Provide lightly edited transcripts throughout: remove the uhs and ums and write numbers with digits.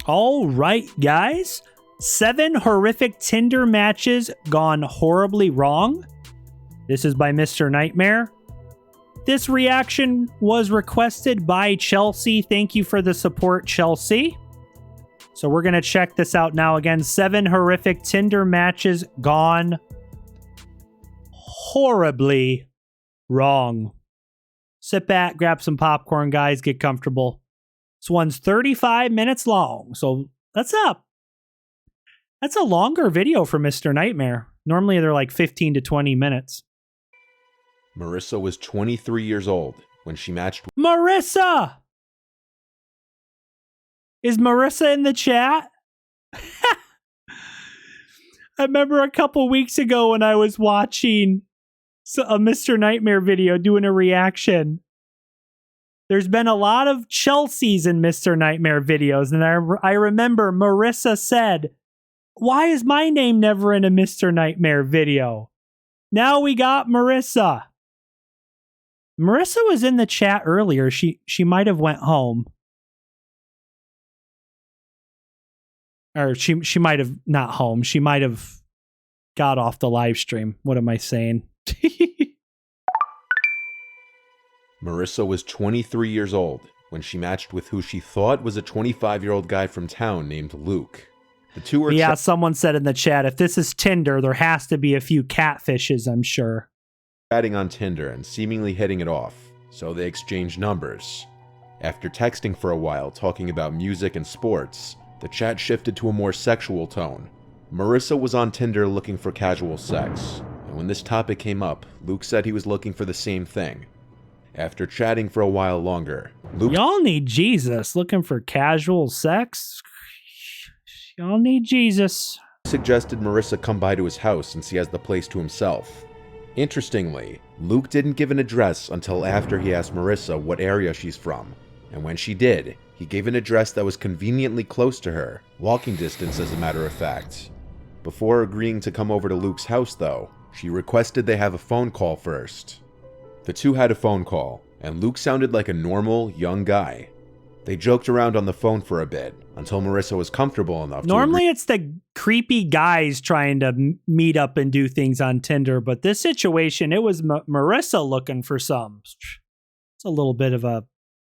All right, guys. 7 horrific Tinder matches gone horribly wrong. This is by Mr. Nightmare. This reaction was requested by Chelsea. Thank you for the support, Chelsea. So we're going to check this out now. Again, 7 horrific Tinder matches gone horribly wrong. Sit back, grab some popcorn, guys. Get comfortable. This one's 35 minutes long. So that's up. That's a longer video for Mr. Nightmare. Normally they're like 15 to 20 minutes. Marissa was 23 years old when she matched. Marissa! Is Marissa in the chat? I remember a couple weeks ago when I was watching a Mr. Nightmare video doing a reaction. There's been a lot of Chelseas in Mr. Nightmare videos, and I remember Marissa said, "Why is my name never in a Mr. Nightmare video?" Now we got Marissa. Marissa was in the chat earlier. She might have went home. Or she might have not home. She might have got off the live stream. What am I saying? Marissa was 23 years old when she matched with who she thought was a 25-year-old guy from town named Luke. The two were someone said in the chat, if this is Tinder, there has to be a few catfishes, I'm sure. Chatting on Tinder and seemingly hitting it off, so they exchanged numbers. After texting for a while talking about music and sports, the chat shifted to a more sexual tone. Marissa was on Tinder looking for casual sex, and when this topic came up, Luke said he was looking for the same thing. After chatting for a while longer, Luke... Y'all need Jesus. Looking for casual sex? Y'all need Jesus. Suggested Marissa come by to his since he has the place to himself. Interestingly, Luke didn't give an address until after he asked Marissa what area she's from, and when she did, he gave an address that was conveniently close to her, walking distance as a matter of fact. Before agreeing to come over to Luke's house though, she requested they have a phone call first. The two had a phone call, and Luke sounded like a normal, young guy. They joked around on the phone for a bit, until Marissa was comfortable enough Normally it's the creepy guys trying to meet up and do things on Tinder, but this situation, it was Marissa looking for some. It's a little bit of a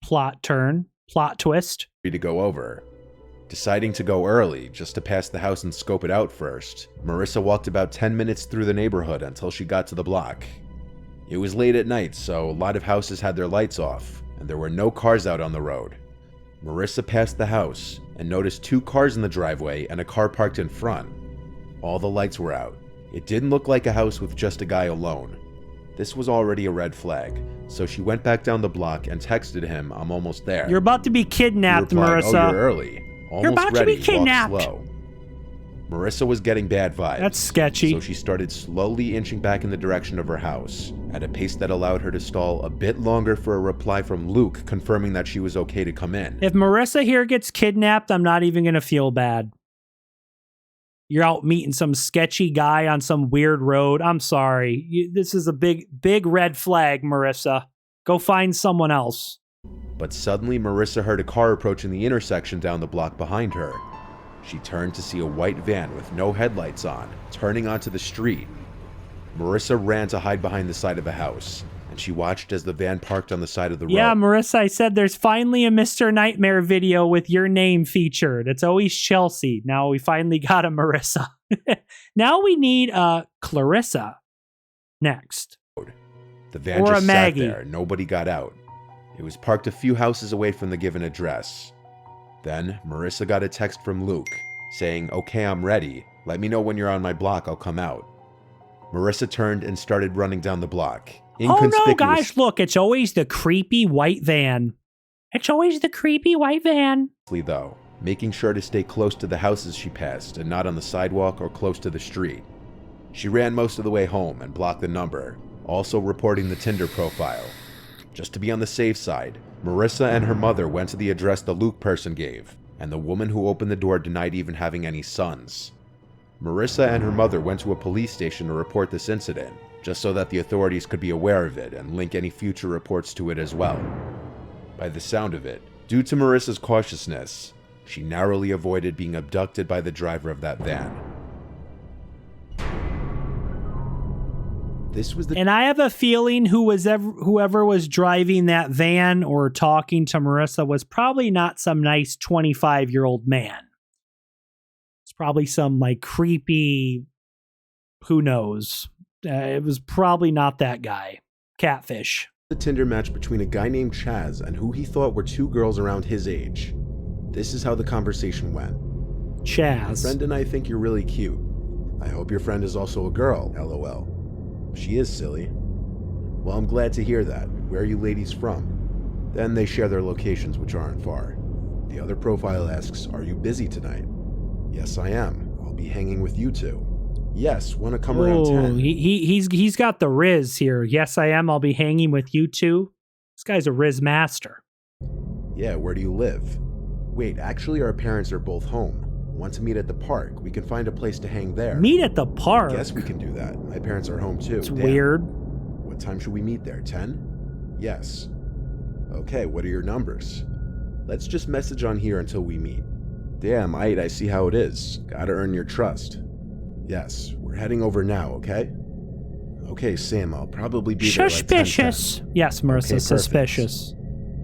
plot twist. To go over. Deciding to go early, just to pass the house and scope it out first, Marissa walked about 10 minutes through the neighborhood until she got to the block. It was late at night, so a lot of houses had their lights off, and there were no cars out on the road. Marissa passed the house and noticed 2 cars in the driveway and a car parked in front. All the lights were out. It didn't look like a house with just a guy alone. This was already a red flag, so she went back down the block and texted him, "I'm almost there." You're about to be kidnapped, He replied, Marissa. "Oh, you're early. Almost You're about ready. to be kidnapped." Walk slow." Marissa was getting bad vibes. That's sketchy. So she started slowly inching back in the direction of her house, at a pace that allowed her to stall a bit longer for a reply from Luke confirming that she was okay to come in. If Marissa here gets kidnapped, I'm not even going to feel bad. You're out meeting some sketchy guy on some weird road. I'm sorry. This is a big red flag, Marissa. Go find someone else. But suddenly Marissa heard a car approaching the intersection down the block behind her. She turned to see a white van with no headlights on, turning onto the street. Marissa ran to hide behind the side of a house, and she watched as the van parked on the side of the road. Yeah, Marissa, I said there's finally a Mr. Nightmare video with your name featured. It's always Chelsea. Now we finally got a Marissa. Now we need a Clarissa next. The van or just a sat Maggie. there. Nobody got out. It was parked a few houses away from the given address. Then, Marissa got a text from Luke, saying, "Okay, I'm ready. Let me know when you're on my block, I'll come out." Marissa turned and started running down the block. Oh no, guys, look, it's always the creepy white van. It's always the creepy white van. Though, making sure to stay close to the houses she passed and not on the sidewalk or close to the street. She ran most of the way home and blocked the number, also reporting the Tinder profile. Just to be on the safe side, Marissa and her mother went to the address the Luke person gave, and the woman who opened the door denied even having any sons. Marissa and her mother went to a police station to report this incident, just so that the authorities could be aware of it and link any future reports to it as well. By the sound of it, due to Marissa's cautiousness, She narrowly avoided being abducted by the driver of that van. This was the And I have a feeling whoever was driving that van or talking to Marissa was probably not some nice 25-year-old man. It's probably some like creepy, who knows. It was probably not that guy. Catfish. The Tinder match between a guy named Chaz and who he thought were two girls around his age. This is how the conversation went. Chaz. My friend and I think you're really cute. I hope your friend is also a girl, LOL. She is silly. Well, I'm glad to hear that. Where are you ladies from? Then they share their locations, which aren't far. The other profile asks, are you busy tonight? Yes, I am. I'll be hanging with you two. Yes, want to come around 10. He's got the Riz here. Yes, I am. I'll be hanging with you two. This guy's a Riz master. Yeah, where do you live? Wait, actually our parents are both home. Want to meet at the park? We can find a place to hang there. Meet at the park? I guess we can do that. My parents are home too. It's weird. What time should we meet there? 10? Yes. Okay, what are your numbers? Let's just message on here until we meet. Damn, I see how it is. Gotta earn your trust. Yes, we're heading over now, okay? Okay, Sam, I'll probably be there suspicious. Like 10:10. Yes, Marissa, Okay, suspicious.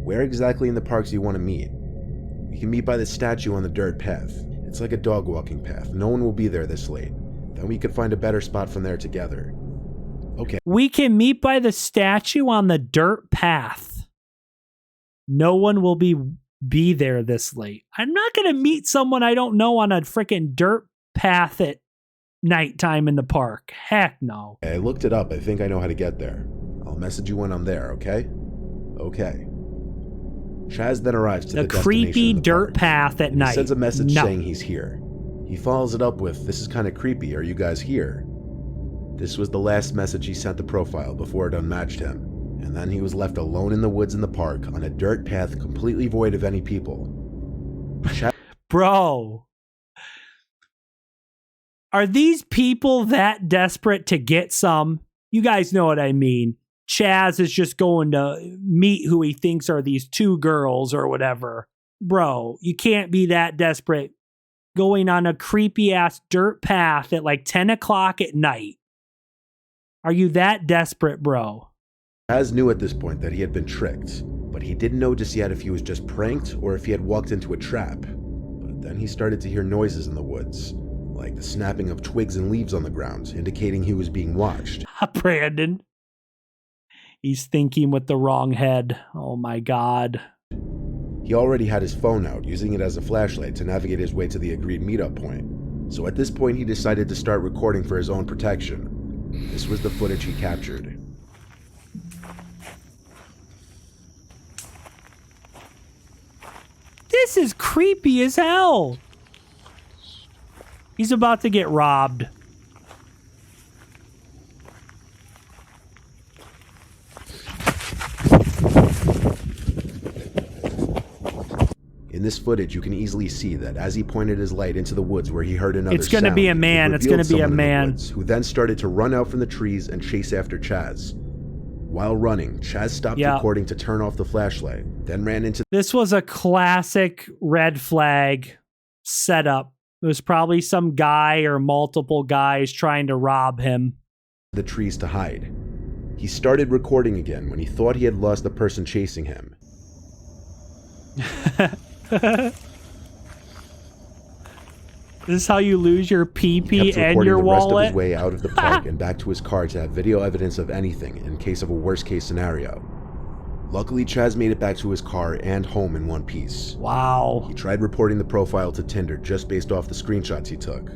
Where exactly in the park do you want to meet? We can meet by the statue on the dirt path. It's like a dog walking path. No one will be there this late. Then we could find a better spot from there together. Okay. We can meet by the statue on the dirt path. No one will be there this late. I'm not going to meet someone I don't know on a freaking dirt path at nighttime in the park. Heck no. I looked it up. I think I know how to get there. I'll message you when I'm there, okay? Okay. Chaz then arrives to the creepy dirt park. path at night. He sends a message saying he's here. He follows it up with, this is kind of creepy. Are you guys here? This was the last message he sent the profile before it unmatched him. And then he was left alone in the woods in the park on a dirt path completely void of any people. Bro. Are these people that desperate to get some? You guys know what I mean. Chaz is just going to meet who he thinks are these two girls or whatever. Bro, you can't be that desperate going on a creepy ass dirt path at like 10 o'clock at night. Are you that desperate, bro? Chaz knew at this point that he had been tricked, but he didn't know just yet if he was just pranked or if he had walked into a trap. But then he started to hear noises in the woods, like the snapping of twigs and leaves on the ground, indicating he was being watched. Brandon. He's thinking with the wrong head. Oh my God. He already had his phone out, using it as a flashlight to navigate his way to the agreed meetup point. So at this point, he decided to start recording for his own protection. This was the footage he captured. This is creepy as hell. He's about to get robbed. In this footage, you can easily see that as he pointed his light into the woods where he heard another sound, it's going to be a man. It's going to be a man. Who then started to run out from the trees and chase after Chaz. While running, Chaz stopped recording to turn off the flashlight, then ran into... This was a classic red flag setup. It was probably some guy or multiple guys trying to rob him. ...the trees to hide. He started recording again when he thought he had lost the person chasing him. This is how you lose your PP and your wallet? He kept recording the rest of his way out of the park and back to his car to have video evidence of anything in case of a worst-case scenario. Luckily, Chaz made it back to his car and home in one piece. Wow. He tried reporting the profile to Tinder just based off the screenshots he took,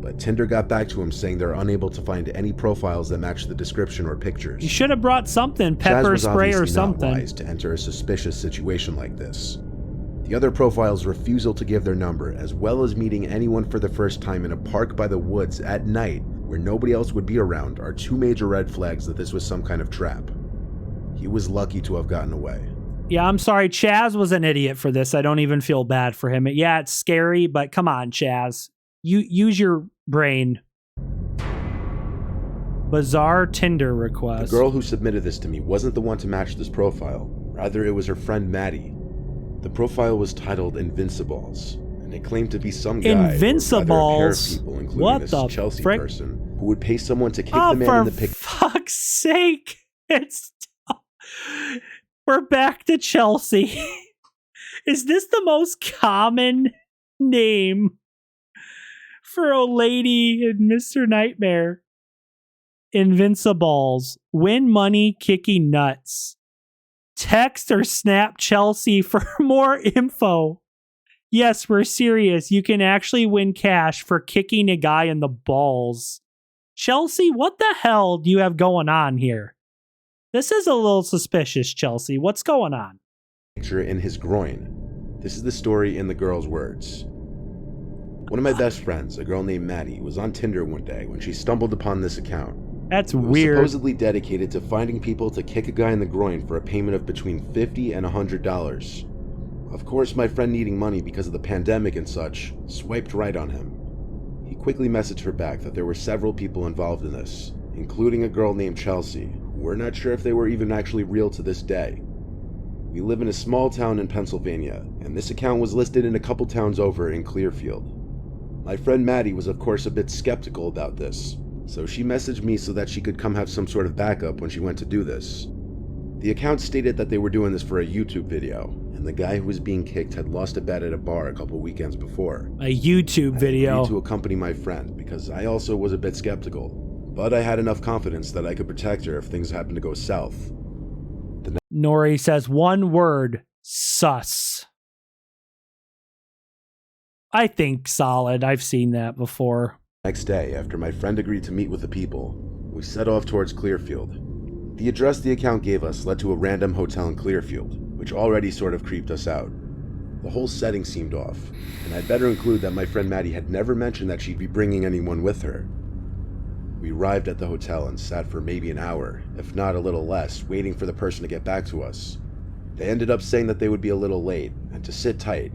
but Tinder got back to him saying they're unable to find any profiles that match the description or pictures. You should have brought something, pepper spray or something. Not wise to enter a suspicious situation like this. The other profiles' refusal to give their number, as well as meeting anyone for the first time in a park by the woods at night where nobody else would be around, are two major red flags that this was some kind of trap. He was lucky to have gotten away. Yeah, I'm sorry. Chaz was an idiot for this. I don't even feel bad for him. Yeah, it's scary, but come on, Chaz. Use your brain. Bizarre Tinder request. The girl who submitted this to me wasn't the one to match this profile. Rather, it was her friend Maddie. The profile was titled Invincibles, and it claimed to be some guy, or rather a pair of Invincibles. people, including What this the Chelsea frick? person, who would pay someone to kick Oh, the man for in the picture. fuck's sake! We're back to Chelsea. Is this the most common name for a lady in Mr. Nightmare? Invincibles. Win money kicking nuts. Text or snap Chelsea for more info. Yes, we're serious. You can actually win cash for kicking a guy in the balls. Chelsea, what the hell do you have going on here? This is a little suspicious, Chelsea. What's going on? In his groin. This is the story in the girl's words. One of my best friends, a girl named Maddie, was on Tinder one day when she stumbled upon this account. That's It was weird. supposedly dedicated to finding people to kick a guy in the groin for a payment of between $50 and $100. Of course, my friend, needing money because of the pandemic and such, swiped right on him. He quickly messaged her back that there were several people involved in this, including a girl named Chelsea. We're not sure if they were even actually real to this day. We live in a small town in Pennsylvania, and this account was listed in a couple towns over in Clearfield. My friend Maddie was of course a bit skeptical about this, so she messaged me so that she could come have some sort of backup when she went to do this. The account stated that they were doing this for a YouTube video, and the guy who was being kicked had lost a bet at a bar a couple weekends before. A YouTube I video. agreed to accompany my friend because I also was a bit skeptical, but I had enough confidence that I could protect her if things happened to go south. Nori says one word, sus. I think solid. I've seen that before. Next day, after my friend agreed to meet with the people, we set off towards Clearfield. The address the account gave us led to a random hotel in Clearfield, which already sort of creeped us out. The whole setting seemed off, and I'd better include that my friend Maddie had never mentioned that she'd be bringing anyone with her. We arrived at the hotel and sat for maybe an hour, if not a little less, waiting for the person to get back to us. They ended up saying that they would be a little late, and to sit tight.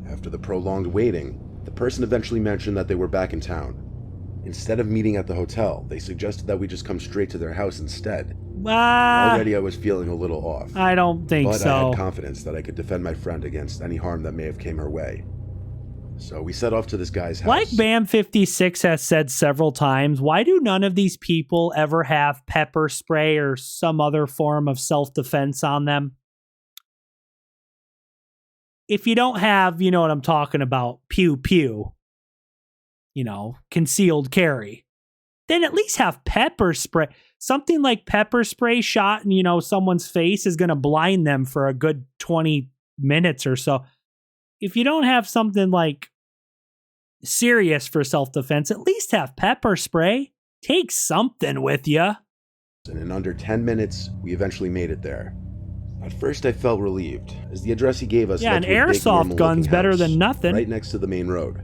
After the prolonged waiting, the person eventually mentioned that they were back in town. Instead of meeting at the hotel, they suggested that we just come straight to their house instead. Already I was feeling a little off. I don't think but so. I had confidence that I could defend my friend against any harm that may have came her way. So we set off to this guy's house. Like Bam56 has said several times, why do none of these people ever have pepper spray or some other form of self-defense on them? If you don't have, you know what I'm talking about, pew pew, you know, concealed carry, then at least have pepper spray. Something like pepper spray shot in, you know, someone's face is going to blind them for a good 20 minutes or so. If you don't have something like serious for self-defense, at least have pepper spray. Take something with you. And in under 10 minutes, we eventually made it there. At first, I felt relieved, as the address he gave us Yeah, led an to a big, airsoft normal-looking gun's better house than nothing. right next to the main road.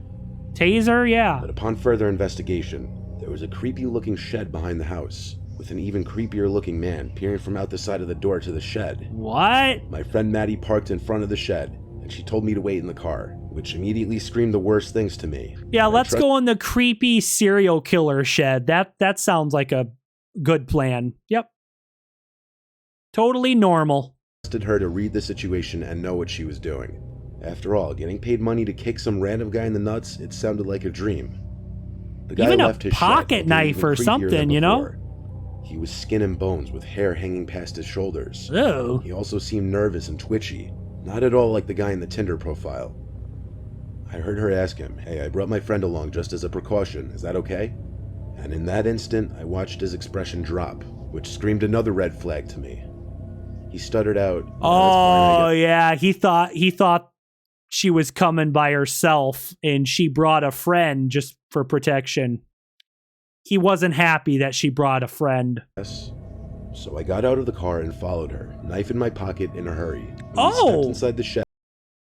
Taser, yeah. But upon further investigation, there was a creepy-looking shed behind the house, with an even creepier-looking man peering from out the side of the door to the shed. What? My friend Maddie parked in front of the shed, and she told me to wait in the car, which immediately screamed the worst things to me. Yeah, let's go in the creepy serial killer shed. That sounds like a good plan. Yep. Totally normal. I trusted her to read the situation and know what she was doing. After all, getting paid money to kick some random guy in the nuts, it sounded like a dream. The guy Even a left his pocket shed, knife even or creepier something, than you know? before. He was skin and bones with hair hanging past his shoulders. Ew. He also seemed nervous and twitchy, not at all like the guy in the Tinder profile. I heard her ask him, "Hey, I brought my friend along just as a precaution, is that okay?" And in that instant, I watched his expression drop, which screamed another red flag to me. He stuttered out, "No, that's fine, I Oh, yeah. He thought she was coming by herself and she brought a friend just for protection. He wasn't happy that she brought a friend. guess." So I got out of the car and followed her, knife in my pocket in a hurry. When we Oh! stepped inside the shed,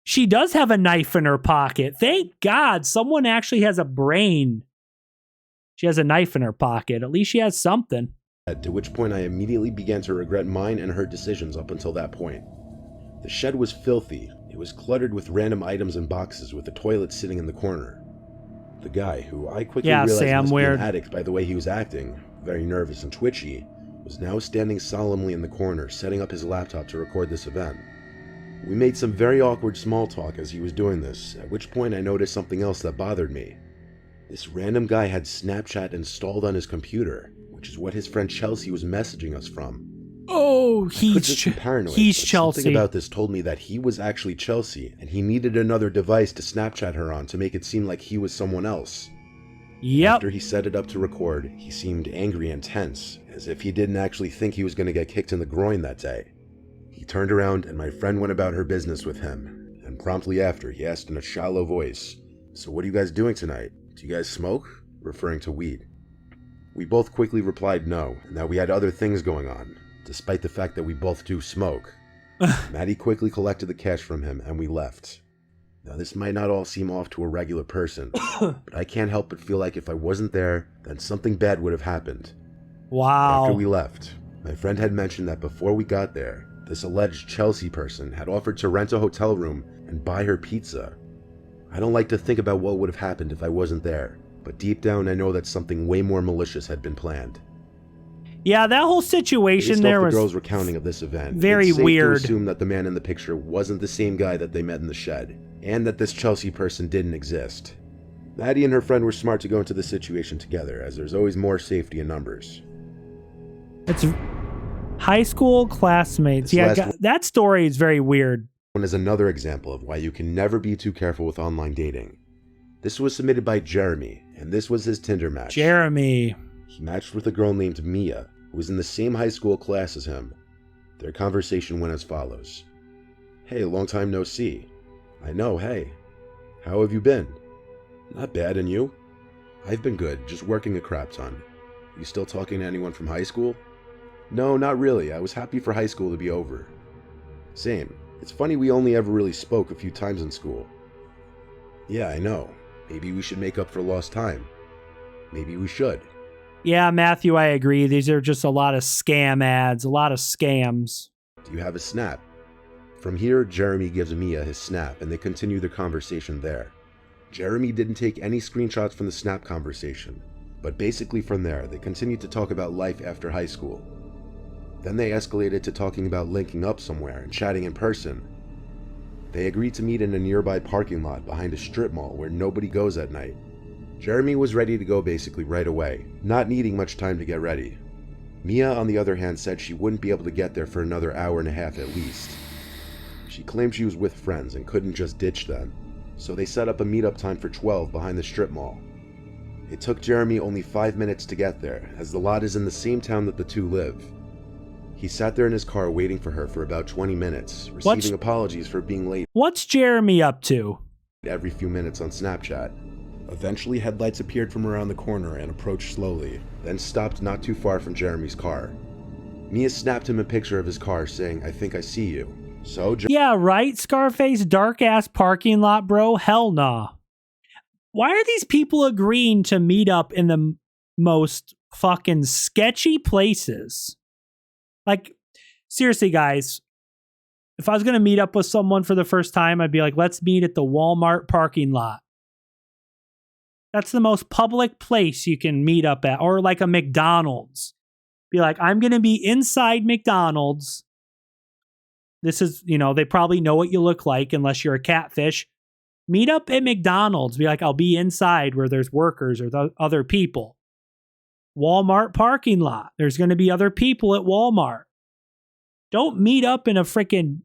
She does have a knife in her pocket. Thank God someone actually has a brain. She has a knife in her pocket. At least she has something. to which point I immediately began to regret mine and her decisions up until that point. The shed was filthy. It was cluttered with random items and boxes, with the toilet sitting in the corner. The guy, who I quickly realized Sam, must weird. be an addict by the way he was acting, very nervous and twitchy, was now standing solemnly in the corner, setting up his laptop to record this event. We made some very awkward small talk as he was doing this, at which point I noticed something else that bothered me. This random guy had Snapchat installed on his computer, which is what his friend Chelsea was messaging us from. Oh, he's paranoid. He's Chelsea. Something about this told me that he was actually Chelsea, and he needed another device to Snapchat her on to make it seem like he was someone else. Yep. After he set it up to record, he seemed angry and tense, as if he didn't actually think he was going to get kicked in the groin that day. He turned around and my friend went about her business with him, and promptly after he asked in a shallow voice, "So what are you guys doing tonight? Do you guys smoke?" referring to weed. We both quickly replied no, and that we had other things going on, despite the fact that we both do smoke. Maddie quickly collected the cash from him and we left. Now this might not all seem off to a regular person, but I can't help but feel like if I wasn't there, then something bad would have happened. Wow. After we left, my friend had mentioned that before we got there, this alleged Chelsea person had offered to rent a hotel room and buy her pizza. I don't like to think about what would have happened if I wasn't there, but deep down I know that something way more malicious had been planned. Yeah, that whole situation Based there off was the girl's recounting of this event, very it's safe weird. to assume that the man in the picture wasn't the same guy that they met in the shed, and that this Chelsea person didn't exist. Maddie and her friend were smart to go into the situation together, as there's always more safety in numbers. It's high school classmates. That story is very weird. One is another example of why you can never be too careful with online dating. This was submitted by Jeremy, and this was his Tinder match. Jeremy. He matched with a girl named Mia, who was in the same high school class as him. Their conversation went as follows. "Hey, long time no see." "I know, hey. How have you been?" "Not bad, and you?" "I've been good, just working a crap ton." "You still talking to anyone from high school?" "No, not really. I was happy for high school to be over." "Same. It's funny we only ever really spoke a few times in school." "Yeah, I know. Maybe we should make up for lost time." "Maybe we should." Yeah, Matthew, I agree. These are just a lot of scam ads, a lot of scams. "Do you have a Snap?" From here, Jeremy gives Mia his Snap, and they continue their conversation there. Jeremy didn't take any screenshots from the Snap conversation, but basically from there, they continued to talk about life after high school. Then they escalated to talking about linking up somewhere and chatting in person. They agreed to meet in a nearby parking lot behind a strip mall where nobody goes at night. Jeremy was ready to go basically right away, not needing much time to get ready. Mia, on the other hand, said she wouldn't be able to get there for another hour and a half at least. She claimed she was with friends and couldn't just ditch them, so they set up a meetup time for 12 behind the strip mall. It took Jeremy only 5 minutes to get there, as the lot is in the same town that the two live. He sat there in his car waiting for her for about 20 minutes, receiving apologies for being late. What's Jeremy up to? Every few minutes on Snapchat. Eventually, headlights appeared from around the corner and approached slowly, then stopped not too far from Jeremy's car. Mia snapped him a picture of his car saying, "I think I see you." So yeah, right, Scarface, dark-ass parking lot, bro? Hell nah. Why are these people agreeing to meet up in the most fucking sketchy places? Like, seriously, guys, if I was going to meet up with someone for the first time, I'd be like, let's meet at the Walmart parking lot. That's the most public place you can meet up at. Or like a McDonald's. Be like, I'm going to be inside McDonald's. This is, they probably know what you look like unless you're a catfish. Meet up at McDonald's. Be like, I'll be inside where there's workers or other people. Walmart parking lot. There's going to be other people at Walmart. Don't meet up in a freaking,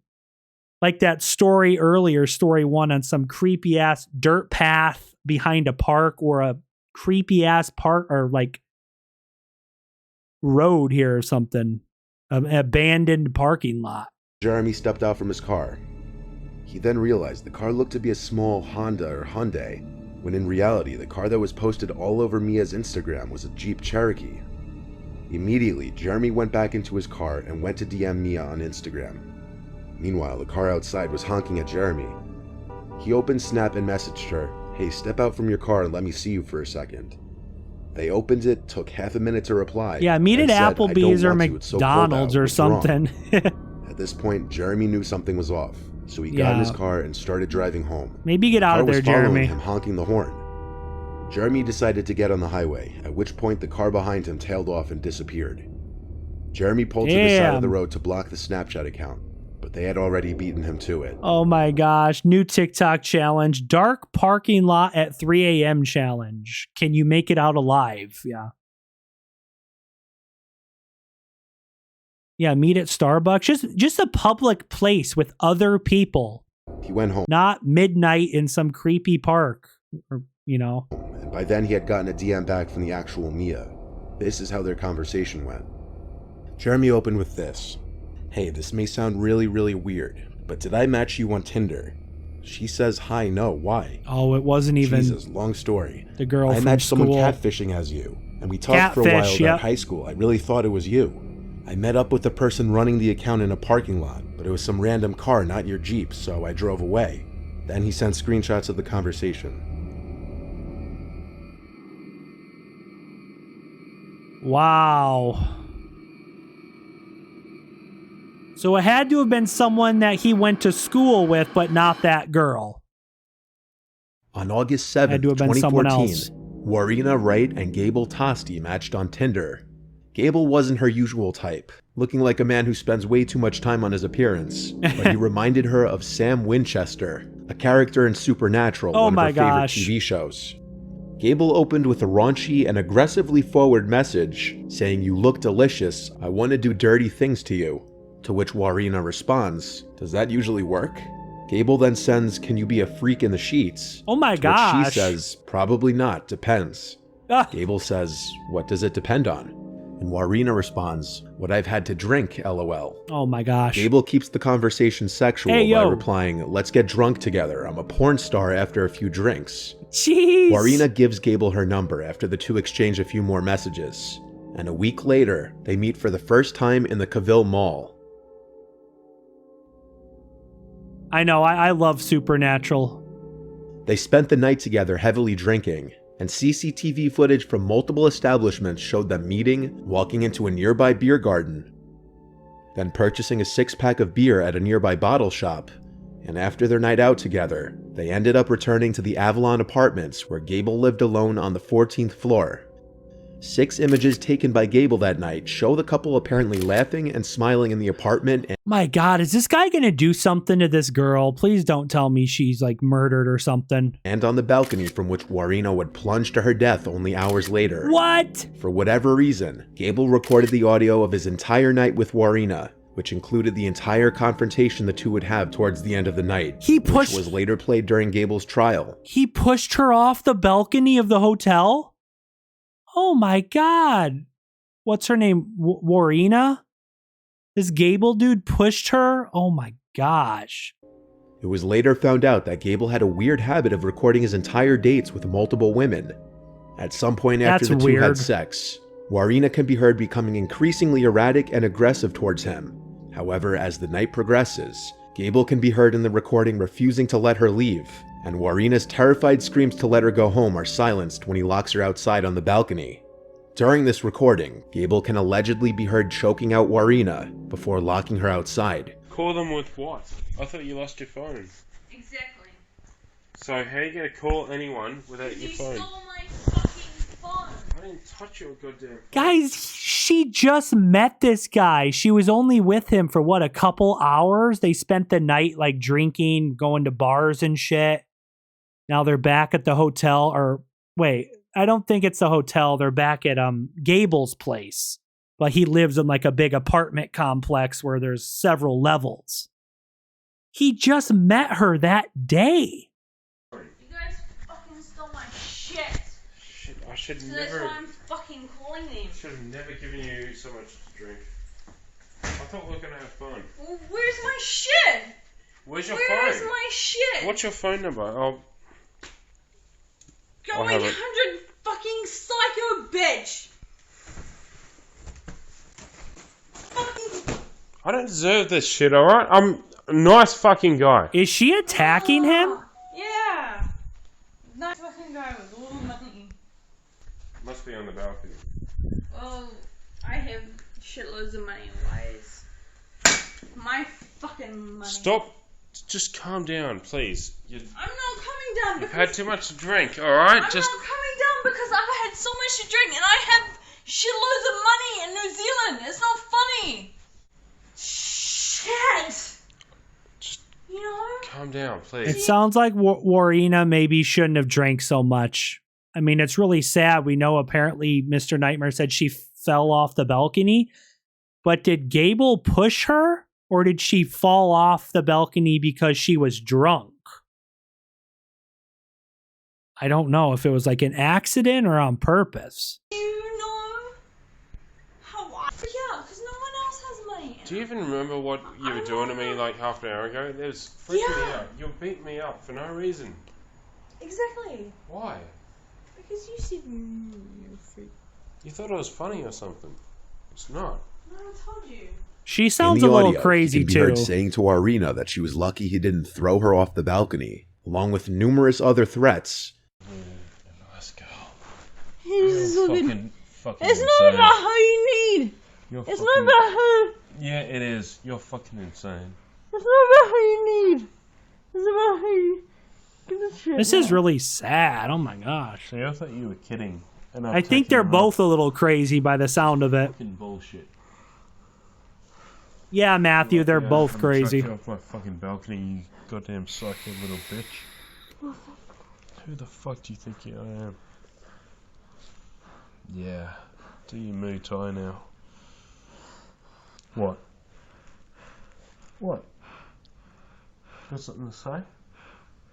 like that story earlier, story 1, on some creepy ass dirt path behind a park or a creepy ass park or like road here or something. An abandoned parking lot. Jeremy stepped out from his car. He then realized the car looked to be a small Honda or Hyundai, when in reality the car that was posted all over Mia's Instagram was a Jeep Cherokee. Immediately, Jeremy went back into his car and went to DM Mia on Instagram. Meanwhile, the car outside was honking at Jeremy. He opened Snap and messaged her, "Hey, step out from your car and let me see you for a second." They opened it, took half a minute to reply. Yeah, meet at said, Applebee's or McDonald's or something. At this point, Jeremy knew something was off, so he got in his car and started driving home. Maybe get out of there, Jeremy. Him honking the horn. Jeremy decided to get on the highway, at which point the car behind him tailed off and disappeared. Jeremy pulled to the side of the road to block the Snapchat account, but but they had already beaten him to it. Oh my gosh. New TikTok challenge. Dark parking lot at 3 a.m. challenge. Can you make it out alive? Yeah. Yeah, meet at Starbucks. Just a public place with other people. He went home. Not midnight in some creepy park. Or, you know. And by then he had gotten a DM back from the actual Mia. This is how their conversation went. Jeremy opened with this. Hey, this may sound really, really weird, but did I match you on Tinder? She says, hi, no, why? Oh, it wasn't even... Jesus, long story. The girl I from matched school. someone catfishing as you, and we talked for a while about high school. I really thought it was you. I met up with the person running the account in a parking lot, but it was some random car, not your Jeep, so I drove away. Then he sent screenshots of the conversation. Wow. So it had to have been someone that he went to school with, but not that girl. On August 7th, 2014, Warina Wright and Gable Tosti matched on Tinder. Gable wasn't her usual type, looking like a man who spends way too much time on his appearance, but he reminded her of Sam Winchester, a character in Supernatural, one of her favorite TV shows. Gable opened with a raunchy and aggressively forward message, saying, "You look delicious, I want to do dirty things to you." To which Warina responds, "Does that usually work?" Gable then sends, "Can you be a freak in the sheets?" Oh my gosh. Which she says, "Probably not, depends." Gable says, "What does it depend on?" And Warina responds, "What I've had to drink, lol." Oh my gosh. Gable keeps the conversation sexual by replying, "Let's get drunk together. I'm a porn star after a few drinks." Jeez. Warina gives Gable her number after the two exchange a few more messages. And a week later, they meet for the first time in the Cavill Mall. I know, I love Supernatural. They spent the night together heavily drinking, and CCTV footage from multiple establishments showed them meeting, walking into a nearby beer garden, then purchasing a 6-pack of beer at a nearby bottle shop, and after their night out together, they ended up returning to the Avalon Apartments where Gable lived alone on the 14th floor. 6 images taken by Gable that night show the couple apparently laughing and smiling in the apartment. My God, is this guy gonna do something to this girl? Please don't tell me she's like murdered or something. And on the balcony from which Warina would plunge to her death only hours later. What? For whatever reason, Gable recorded the audio of his entire night with Warina, which included the entire confrontation the two would have towards the end of the night. Which was later played during Gable's trial. He pushed her off the balcony of the hotel? Oh my God. What's her name? Warina? This Gable dude pushed her? Oh my gosh. It was later found out that Gable had a weird habit of recording his entire dates with multiple women. At some point after the two had sex, Warina can be heard becoming increasingly erratic and aggressive towards him. However, as the night progresses, Gable can be heard in the recording refusing to let her leave, and Warina's terrified screams to let her go home are silenced when he locks her outside on the balcony. During this recording, Gable can allegedly be heard choking out Warina before locking her outside. Call them with what? I thought you lost your phone. Exactly. So how are you going to call anyone without your phone? You stole my fucking phone. I didn't touch your goddamn phone. Guys, she just met this guy. She was only with him for what, a couple hours? They spent the night like drinking, going to bars and shit. Now they're back at the hotel, or wait, I don't think it's the hotel. They're back at Gable's place. But he lives in like a big apartment complex where there's several levels. He just met her that day. You guys fucking stole my shit. Shit, I should So never... that's why I'm fucking calling them. I should have never given you so much to drink. I thought we were going to have fun. Well, where's my shit? Where's your Where's phone? my shit? What's your phone number? I'll Going have it. 100 fucking psycho bitch. Fucking... I don't deserve this shit, alright? I'm a nice fucking guy. Is she attacking him? Yeah. Nice fucking guy with all the money. Must be on the balcony. Well, I have shitloads of money. Why is my fucking money? Stop. Just calm down, please. I'm not coming down You've because had too much to drink, alright? I'm Just... not coming down because I've had so much to drink and I have shitloads of money in New Zealand. It's not funny. Shit. You know? Calm down, please. It sounds like Warina maybe shouldn't have drank so much. I mean, it's really sad. We know apparently Mr. Nightmare said she fell off the balcony. But did Gable push her? Or did she fall off the balcony because she was drunk? I don't know if it was like an accident or on purpose. You know how I yeah, because no one else has money. Do you even remember what you were doing to me like half an hour ago? It was freaking me out. You beat me up for no reason. Exactly. Why? Because you said you freak. You thought it was funny or something. It's not. No, I told you. She sounds In a the little audio, crazy he can be too. heard saying to Warina that she was lucky he didn't throw her off the balcony, along with numerous other threats. Nice girl. He's You're fucking fucking it's insane. not about how you need. You're It's fucking, not about how. Yeah, it is. You're fucking insane. It's not about how you need. It's about how you. Give a shit. This is really sad. Oh my gosh. See, I thought you were kidding. And I think they're both a little crazy by the sound of it. fucking bullshit. Yeah, Matthew, they're Yeah, both I'm crazy. chucking off my fucking balcony, you goddamn psycho little bitch. Who the fuck do you think I am? Yeah. Do your Muay Thai now. What? What? Got something to say?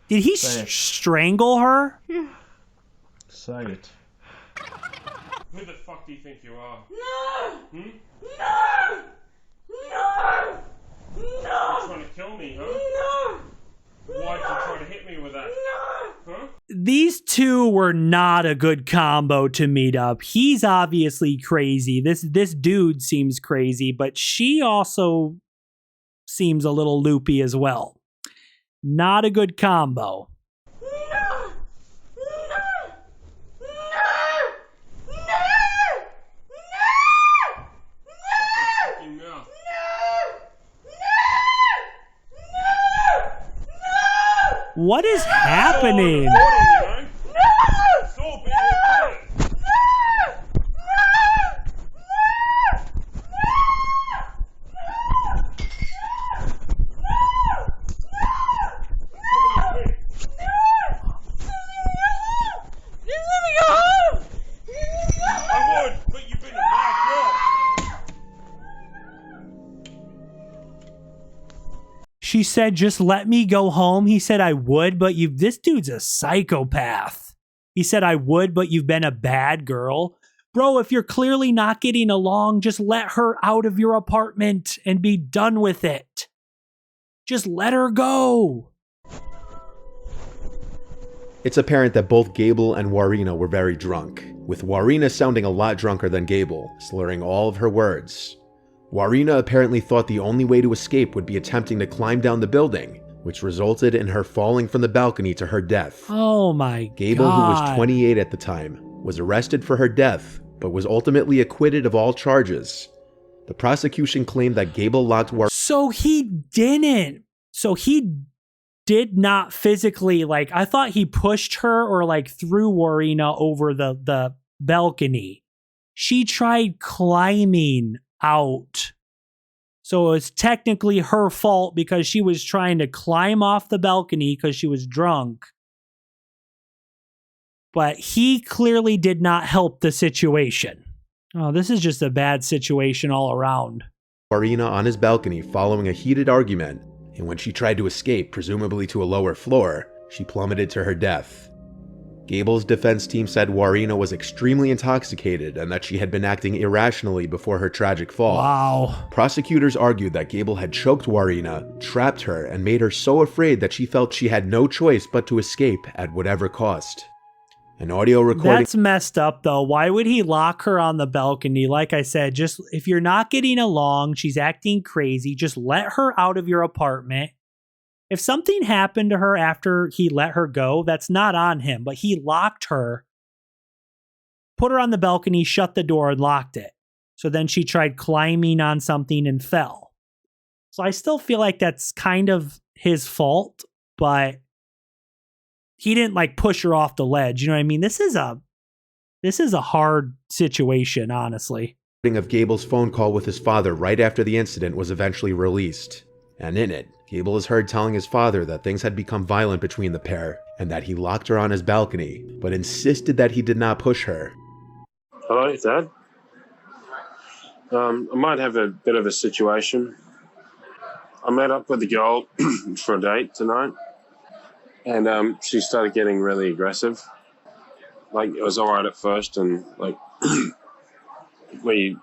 Did he Say it. strangle her? Say it. Who the fuck do you think you are? No! Hmm? No! No! You're No! trying to kill me, huh? No! Why'd you try to hit me with that? No! Huh? These two were not a good combo to meet up. He's obviously crazy. This dude seems crazy, but she also seems a little loopy as well. Not a good combo. No! No! No! No! Fucking mouth. What is happening? It's all being recorded. I would, but you've been a bad girl. She said, just let me go home. He said, I would, but this dude's a psychopath. He said, I would, but you've been a bad girl. Bro, if you're clearly not getting along, just let her out of your apartment and be done with it. Just let her go. It's apparent that both Gable and Warina were very drunk, with Warina sounding a lot drunker than Gable, slurring all of her words. Warina apparently thought the only way to escape would be attempting to climb down the building, which resulted in her falling from the balcony to her death. Oh my Gable, God. who was 28 at the time, was arrested for her death, but was ultimately acquitted of all charges. The prosecution claimed that Gable locked Warina. So he didn't. So he did not physically, like, I thought he pushed her or like threw Warina over the balcony. She tried climbing out. So it was technically her fault because she was trying to climb off the balcony because she was drunk. But he clearly did not help the situation. Oh, this is just a bad situation all around. Warina on his balcony following a heated argument, and when she tried to escape, presumably to a lower floor, she plummeted to her death. Gable's defense team said Warina was extremely intoxicated and that she had been acting irrationally before her tragic fall. Wow. Prosecutors argued that Gable had choked Warina, trapped her, and made her so afraid that she felt she had no choice but to escape at whatever cost. An audio recording. That's messed up, though. Why would he lock her on the balcony? Like I said, just if you're not getting along, she's acting crazy, just let her out of your apartment. If something happened to her after he let her go, that's not on him, but he locked her, put her on the balcony, shut the door, and locked it. So then she tried climbing on something and fell. So I still feel like that's kind of his fault, but he didn't like push her off the ledge. You know what I mean? This is a hard situation, honestly. Of Gable's phone call with his father right after the incident was eventually released, and in it, Gable is heard telling his father that things had become violent between the pair and that he locked her on his balcony, but insisted that he did not push her. Hello, Dad. I might have a bit of a situation. I met up with a girl for a date tonight, and she started getting really aggressive. Like, it was all right at first, and like we,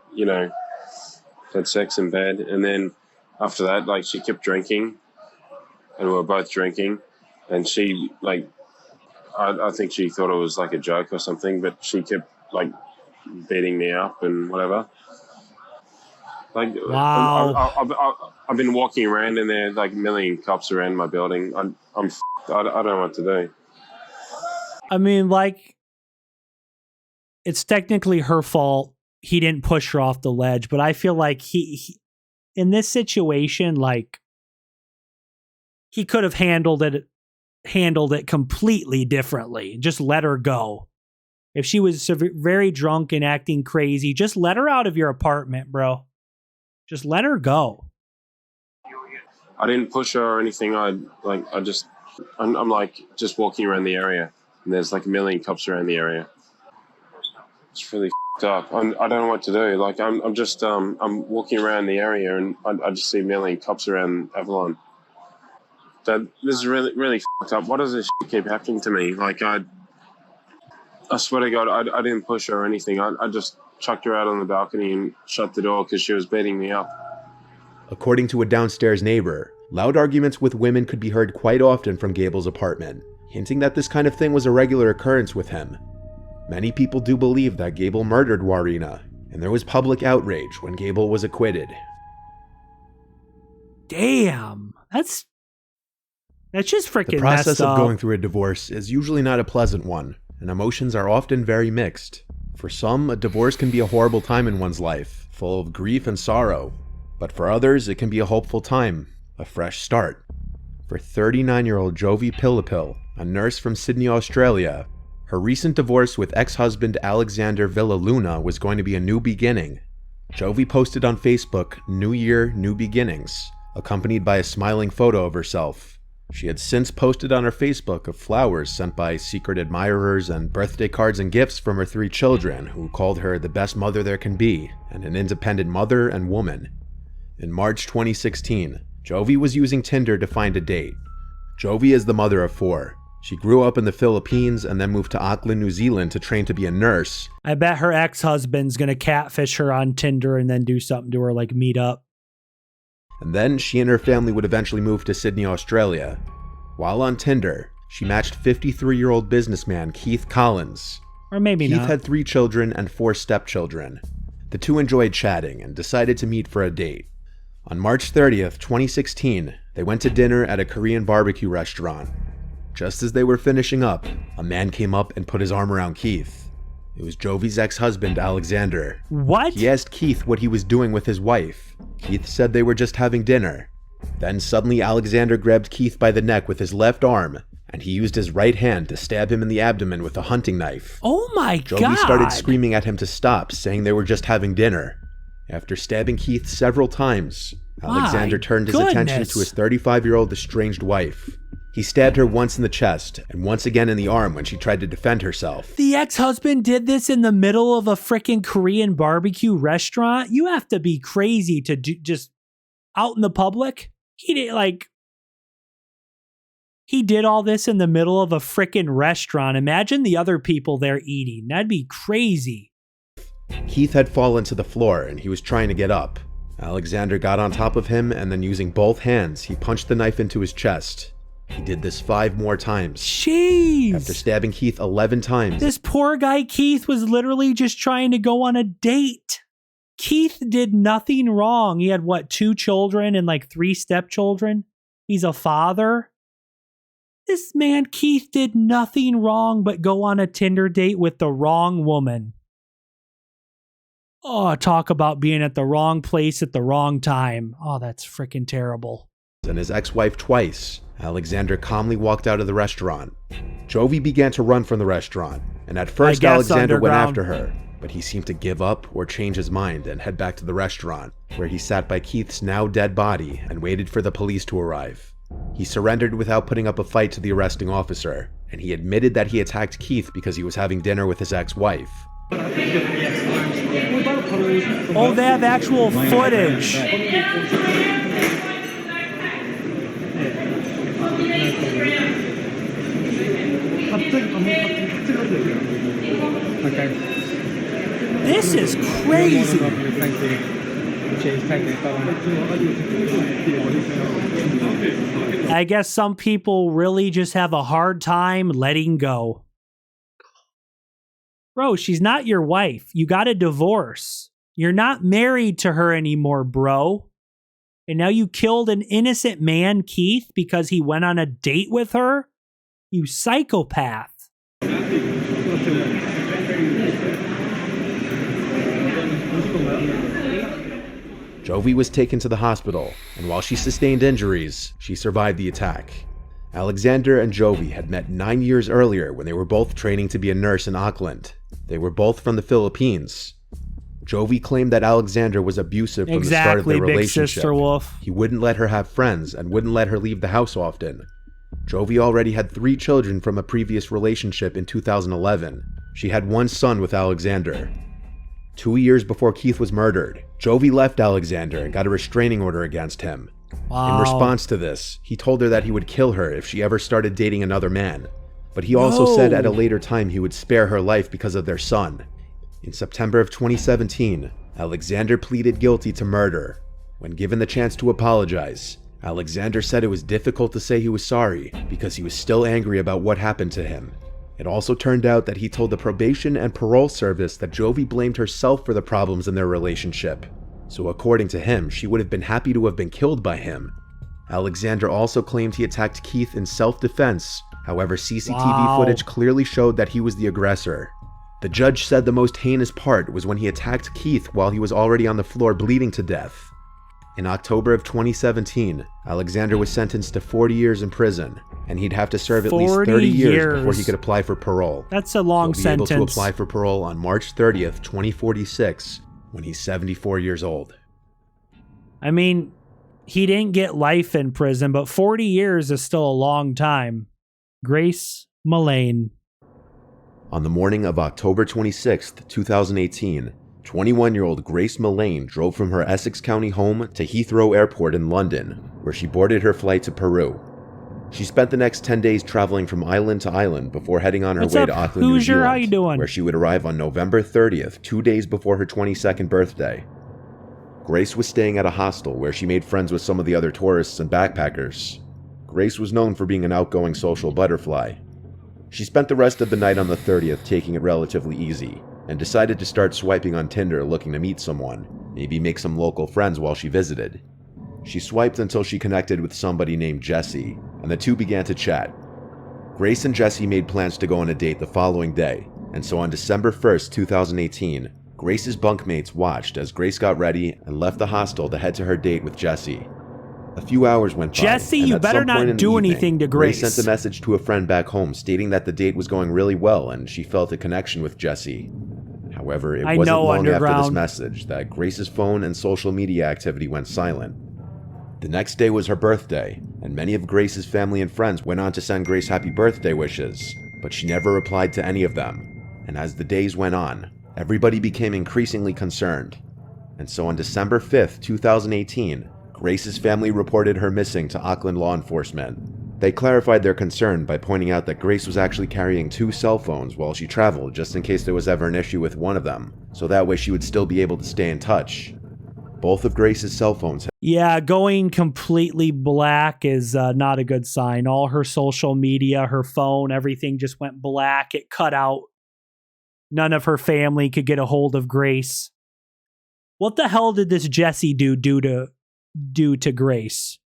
had sex in bed, and then after that, like, she kept drinking, and we were both drinking, and she, like, I think she thought it was like a joke or something, but she kept like beating me up and whatever. Like, wow. I've been walking around and there like a million cops around my building. I don't know what to do. I mean, like, it's technically her fault. He didn't push her off the ledge, but I feel like he in this situation, like, he could have handled it completely differently. Just let her go. If she was very drunk and acting crazy, just let her out of your apartment, bro. Just let her go. I didn't push her or anything. I'm like just walking around the area, and there's like a million cops around the area. It's really up. I don't know what to do. Like, I'm walking around the area, and I just see a million cops around Avalon. This is really, really up. Why does this keep happening to me? Like, I swear to God, I didn't push her or anything. I just chucked her out on the balcony and shut the door because she was beating me up. According to a downstairs neighbor, loud arguments with women could be heard quite often from Gable's apartment, hinting that this kind of thing was a regular occurrence with him. Many people do believe that Gable murdered Warina, and there was public outrage when Gable was acquitted. Damn, that's just freaking messed up. The process of going through a divorce is usually not a pleasant one, and emotions are often very mixed. For some, a divorce can be a horrible time in one's life, full of grief and sorrow. But for others, it can be a hopeful time, a fresh start. For 39-year-old Jovi Pillipil, a nurse from Sydney, Australia, her recent divorce with ex-husband Alexander Villaluna was going to be a new beginning. Jovi posted on Facebook, "New Year, New Beginnings," accompanied by a smiling photo of herself. She had since posted on her Facebook of flowers sent by secret admirers and birthday cards and gifts from her 3 children, who called her the best mother there can be, and an independent mother and woman. In March 2016, Jovi was using Tinder to find a date. Jovi is the mother of 4. She grew up in the Philippines and then moved to Auckland, New Zealand to train to be a nurse. I bet her ex-husband's gonna catfish her on Tinder and then do something to her, like meet up. And then she and her family would eventually move to Sydney, Australia. While on Tinder, she matched 53-year-old businessman Keith Collins. Or maybe Keith not. had 3 children and 4 stepchildren. The two enjoyed chatting and decided to meet for a date. On March 30th, 2016, they went to dinner at a Korean barbecue restaurant. Just as they were finishing up, a man came up and put his arm around Keith. It was Jovi's ex-husband, Alexander. What? He asked Keith what he was doing with his wife. Keith said they were just having dinner. Then suddenly Alexander grabbed Keith by the neck with his left arm, and he used his right hand to stab him in the abdomen with a hunting knife. Oh my God! Jovi started screaming at him to stop, saying they were just having dinner. After stabbing Keith several times, Alexander turned his attention to his 35-year-old estranged wife. He stabbed her once in the chest and once again in the arm when she tried to defend herself. The ex-husband did this in the middle of a freaking Korean barbecue restaurant? You have to be crazy to do just out in the public? He did all this in the middle of a freaking restaurant. Imagine the other people there eating. That'd be crazy. Keith had fallen to the floor and he was trying to get up. Alexander got on top of him and then using both hands, he punched the knife into his chest. He did this 5 more times. Jeez. After stabbing Keith 11 times. This poor guy Keith was literally just trying to go on a date. Keith did nothing wrong. He had 2 children and 3 stepchildren. He's a father. This man Keith did nothing wrong but go on a Tinder date with the wrong woman. Oh, talk about being at the wrong place at the wrong time. Oh, that's freaking terrible. And his ex-wife twice. Alexander calmly walked out of the restaurant. Jovi began to run from the restaurant, and at first Alexander went after her. but he seemed to give up or change his mind and head back to the restaurant, where he sat by Keith's now dead body and waited for the police to arrive. He surrendered without putting up a fight to the arresting officer, and he admitted that he attacked Keith because he was having dinner with his ex-wife. Oh, they have actual footage. This is crazy. I guess some people really just have a hard time letting go. Bro, she's not your wife. You got a divorce. You're not married to her anymore, bro. And now you killed an innocent man, Keith, because he went on a date with her? You psychopath. Jovi was taken to the hospital, and while she sustained injuries, she survived the attack. Alexander and Jovi had met 9 years earlier when they were both training to be a nurse in Auckland. They were both from the Philippines. Jovi claimed that Alexander was abusive from the start of their relationship. Big Sister Wolf. He wouldn't let her have friends and wouldn't let her leave the house often. Jovi already had 3 children from a previous relationship in 2011. She had 1 son with Alexander. 2 years before Keith was murdered, Jovi left Alexander and got a restraining order against him. Wow. In response to this, he told her that he would kill her if she ever started dating another man. But he also said at a later time he would spare her life because of their son. In September of 2017, Alexander pleaded guilty to murder. When given the chance to apologize, Alexander said it was difficult to say he was sorry because he was still angry about what happened to him. It also turned out that he told the probation and parole service that Jovi blamed herself for the problems in their relationship. So according to him, she would have been happy to have been killed by him. Alexander also claimed he attacked Keith in self-defense. However, CCTV footage clearly showed that he was the aggressor. The judge said the most heinous part was when he attacked Keith while he was already on the floor bleeding to death. In October of 2017, Alexander was sentenced to 40 years in prison, and he'd have to serve at least 30 years before he could apply for parole. That's a long sentence. He'll be able to apply for parole on March 30th, 2046, when he's 74 years old. I mean, he didn't get life in prison, but 40 years is still a long time. Grace Mullane. On the morning of October 26th, 2018, 21-year-old Grace Mullane drove from her Essex County home to Heathrow Airport in London, where she boarded her flight to Peru. She spent the next 10 days traveling from island to island before heading on her way to Auckland, New Zealand, how you doing? where she would arrive on November 30th, 2 days before her 22nd birthday. Grace was staying at a hostel where she made friends with some of the other tourists and backpackers. Grace was known for being an outgoing social butterfly. She spent the rest of the night on the 30th taking it relatively easy, and decided to start swiping on Tinder looking to meet someone, maybe make some local friends while she visited. She swiped until she connected with somebody named Jesse, and the two began to chat. Grace and Jesse made plans to go on a date the following day, and so on December 1st, 2018, Grace's bunkmates watched as Grace got ready and left the hostel to head to her date with Jesse. A few hours went by. Jesse, you better not do anything to Grace. Grace sent a message to a friend back home stating that the date was going really well and she felt a connection with Jesse. However, it wasn't long after this message that Grace's phone and social media activity went silent. The next day was her birthday, and many of Grace's family and friends went on to send Grace happy birthday wishes, but she never replied to any of them. And as the days went on, everybody became increasingly concerned. And so on December 5th, 2018, Grace's family reported her missing to Auckland law enforcement. They clarified their concern by pointing out that Grace was actually carrying 2 cell phones while she traveled just in case there was ever an issue with one of them, so that way she would still be able to stay in touch. Both of Grace's cell phones. Yeah, going completely black is not a good sign. All her social media, her phone, everything just went black. It cut out. None of her family could get a hold of Grace. What the hell did this Jesse do to Grace?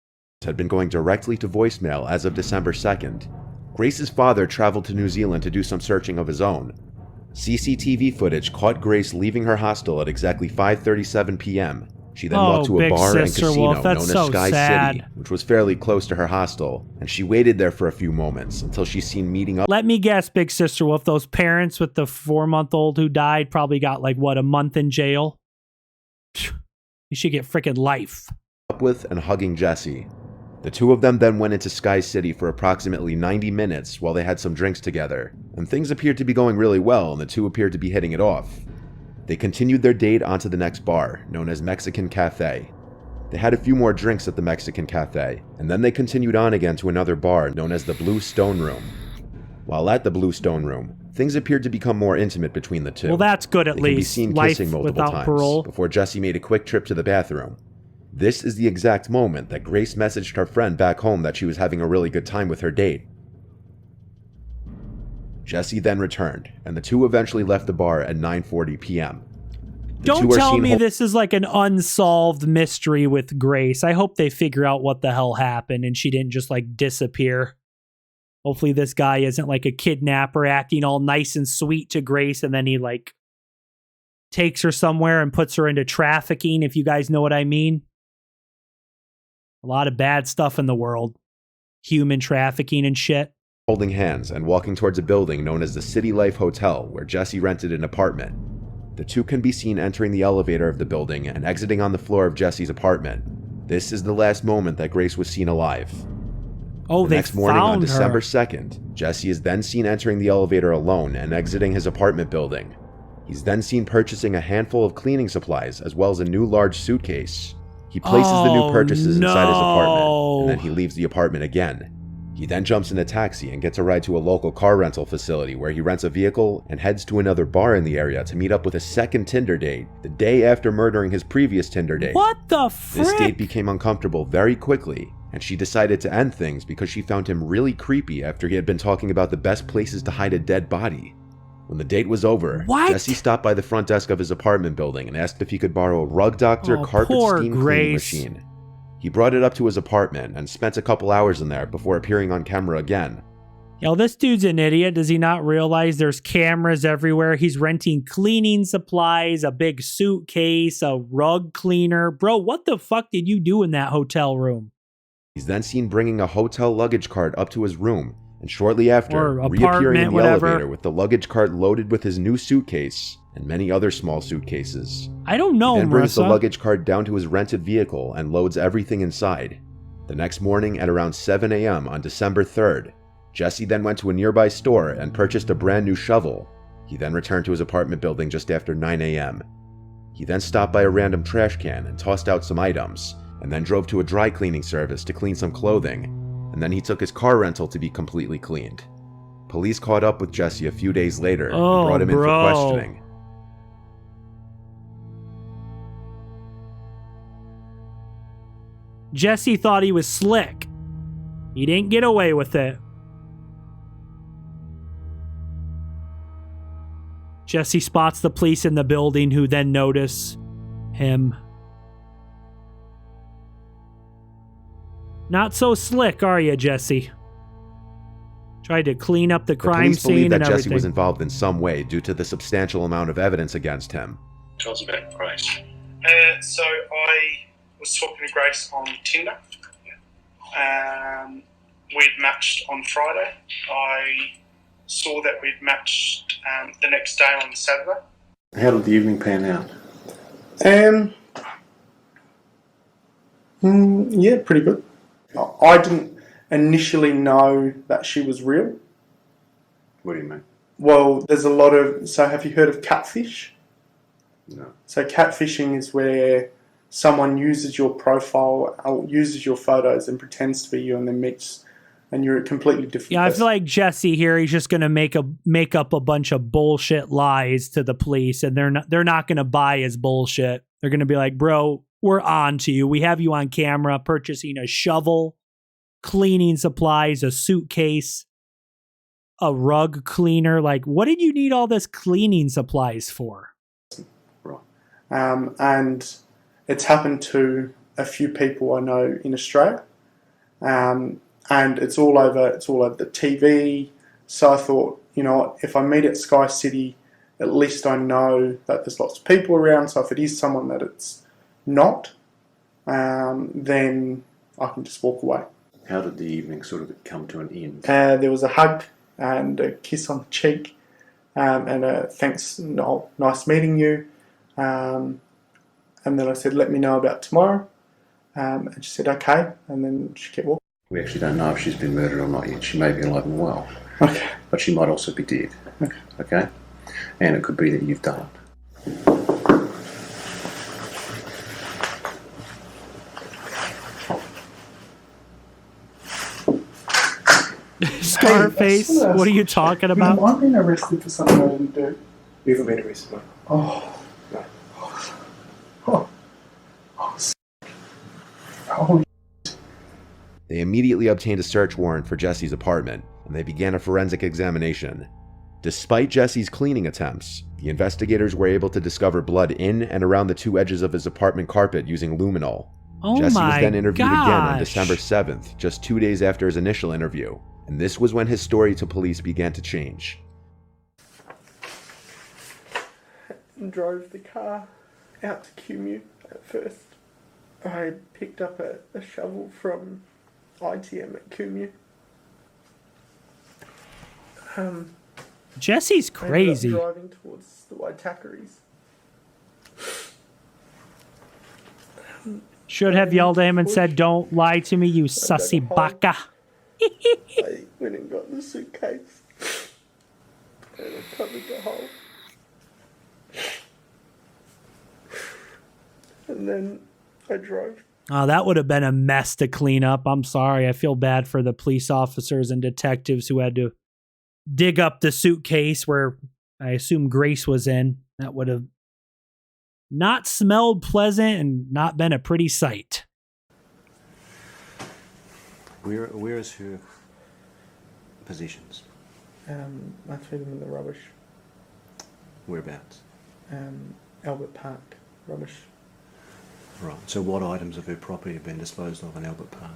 Had been going directly to voicemail as of December 2nd. Grace's father traveled to New Zealand to do some searching of his own. CCTV footage caught Grace leaving her hostel at exactly 5:37 p.m., She then walked to a Big bar and Sister casino Wolf, known that's as so Sky sad. City, which was fairly close to her hostel, and she waited there for a few moments until she's seen meeting up. Let me guess, Big Sister Wolf, those parents with the 4-month-old who died probably got like, what, a month in jail? Phew, you should get freaking life. With and hugging Jesse. The two of them then went into Sky City for approximately 90 minutes while they had some drinks together, and things appeared to be going really well and the two appeared to be hitting it off. They continued their date onto the next bar, known as Mexican Cafe. They had a few more drinks at the Mexican Cafe, and then they continued on again to another bar known as the Blue Stone Room. While at the Blue Stone Room, things appeared to become more intimate between the two. Well, that's good at They can be least. seen Life kissing multiple without times parole. before Jesse made a quick trip to the bathroom. This is the exact moment that Grace messaged her friend back home that she was having a really good time with her date. Jesse then returned, and the two eventually left the bar at 9:40 p.m. Don't tell me this is like an unsolved mystery with Grace. I hope they figure out what the hell happened and she didn't just like disappear. Hopefully this guy isn't like a kidnapper acting all nice and sweet to Grace and then he like takes her somewhere and puts her into trafficking, if you guys know what I mean. A lot of bad stuff in the world. Human trafficking and shit. Holding hands and walking towards a building known as the City Life Hotel where Jesse rented an apartment. The two can be seen entering the elevator of the building and exiting on the floor of Jesse's apartment. This is the last moment that Grace was seen alive. Oh, The next morning on December 2nd, Jesse is then seen entering the elevator alone and exiting his apartment building. He's then seen purchasing a handful of cleaning supplies as well as a new large suitcase. He places the new purchases inside his apartment, and then he leaves the apartment again. He then jumps in a taxi and gets a ride to a local car rental facility where he rents a vehicle and heads to another bar in the area to meet up with a second Tinder date the day after murdering his previous Tinder date. What the frick? This date became uncomfortable very quickly, and she decided to end things because she found him really creepy after he had been talking about the best places to hide a dead body. When the date was over, Jesse stopped by the front desk of his apartment building and asked if he could borrow a Rug Doctor carpet steam cleaning machine. He brought it up to his apartment and spent a couple hours in there before appearing on camera again. Yo, this dude's an idiot. Does he not realize there's cameras everywhere? He's renting cleaning supplies, a big suitcase, a rug cleaner. Bro, what the fuck did you do in that hotel room? He's then seen bringing a hotel luggage cart up to his room, and shortly after, Or reappearing in the whatever. elevator with the luggage cart loaded with his new suitcase and many other small suitcases. I don't know, He then brings the Marissa. luggage cart down to his rented vehicle and loads everything inside. The next morning at around 7 a.m. on December 3rd, Jesse then went to a nearby store and purchased a brand new shovel. He then returned to his apartment building just after 9 a.m. He then stopped by a random trash can and tossed out some items, and then drove to a dry cleaning service to clean some clothing, and then he took his car rental to be completely cleaned. Police caught up with Jesse a few days later and brought him in for questioning. Jesse thought he was slick. He didn't get away with it. Jesse spots the police in the building who then notice him. Not so slick, are you, Jesse? Tried to clean up the crime police believe scene that and Jesse everything. was involved in some way due to the substantial amount of evidence against him. Tell us about Grace. So I was talking to Grace on Tinder. We'd matched on Friday. I saw that we'd matched the next day on Saturday. How did the evening pan out? Yeah, pretty good. I didn't initially know that she was real. What do you mean? Well, there's a lot of... So have you heard of catfish? No. So catfishing is where someone uses your profile, uses your photos and pretends to be you and then meets... And you're a completely different Yeah, I person. feel like Jesse here, he's just going to make up a bunch of bullshit lies to the police, and they're not going to buy his bullshit. They're going to be like, bro, we're on to you. We have you on camera purchasing a shovel, cleaning supplies, a suitcase, a rug cleaner. Like, what did you need all this cleaning supplies for? Right. And it's happened to a few people I know in Australia. And it's all over the TV. So I thought, you know what, if I meet at Sky City, at least I know that there's lots of people around. So if it is someone that it's not, then I can just walk away. How did the evening sort of come to an end? There was a hug and a kiss on the cheek, and a thanks, no, nice meeting you. And then I said, let me know about tomorrow. And she said, okay. And then she kept walking. We actually don't know if she's been murdered or not yet. She may be alive and well. Okay. But she might also be dead. Okay? And it could be that you've done it. Scarface, what are you talking about? Have I been arrested for something I didn't do? You haven't been arrested, mate. Oh. No. Oh. Holy. They immediately obtained a search warrant for Jesse's apartment, and they began a forensic examination. Despite Jesse's cleaning attempts, the investigators were able to discover blood in and around the two edges of his apartment carpet using luminol. Oh Jesse was my then interviewed again on gosh. December 7th, just 2 days after his initial interview, and this was when his story to police began to change. And drove the car out to Cumu at first. I picked up a shovel from ITM at Cumu. Jesse's crazy. I ended up driving towards the Waitakaris. Should have yelled at him and said, don't lie to me, you sussy baka. I went and got the suitcase and I covered the hole. And then I drove. Oh, that would have been a mess to clean up. I'm sorry. I feel bad for the police officers and detectives who had to dig up the suitcase where I assume Grace was in. That would have not smelled pleasant and not been a pretty sight. Where is her possessions? I threw them in the rubbish. Whereabouts? Albert Park rubbish. Right. So what items of her property have been disposed of in Albert Park?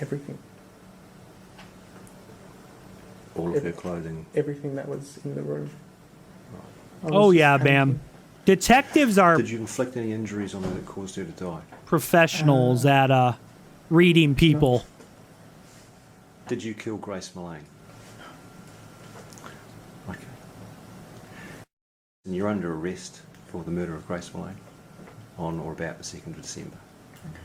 Everything. All of her clothing? Everything that was in the room. Right. Oh, yeah, Bam. Detectives are Did you inflict any injuries on her that caused her to die? professionals at reading people. Did you kill Grace Mullane? Okay. And you're under arrest for the murder of Grace Mullane on or about the 2nd of December.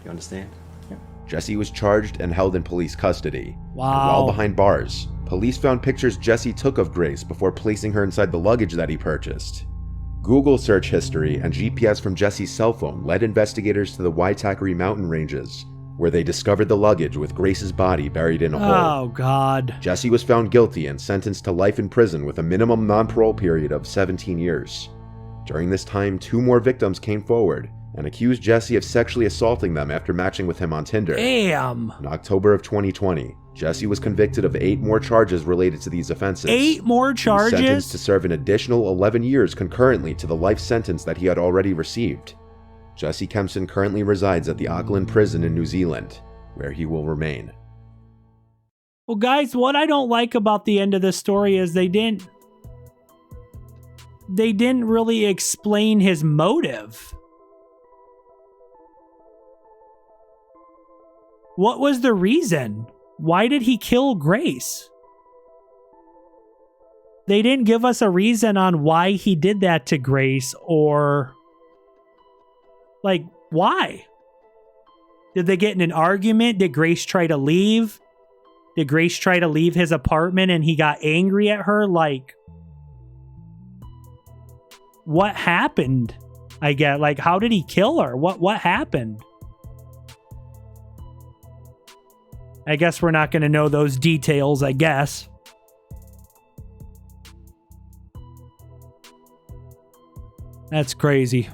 You understand? Yep. Jesse was charged and held in police custody. Wow. And while behind bars, police found pictures Jesse took of Grace before placing her inside the luggage that he purchased. Google search history and GPS from Jesse's cell phone led investigators to the Waitakere mountain ranges, where they discovered the luggage with Grace's body buried in a hole. Oh, God. Jesse was found guilty and sentenced to life in prison with a minimum non-parole period of 17 years. During this time, 2 more victims came forward and accused Jesse of sexually assaulting them after matching with him on Tinder. Damn. In October of 2020, Jesse was convicted of 8 more charges related to these offenses. 8 more He was sentenced charges? to serve an additional 11 years concurrently to the life sentence that he had already received. Jesse Kempson currently resides at the Auckland prison in New Zealand, where he will remain. Well, guys, what I don't like about the end of this story is they didn't really explain his motive. What was the reason? Why did he kill Grace? They didn't give us a reason on why he did that to Grace, or like, why? Did they get in an argument? Did Grace try to leave? Did Grace try to leave his apartment and he got angry at her? Like, what happened? I get, like, how did he kill her? What happened? I guess we're not going to know those details, I guess. That's crazy.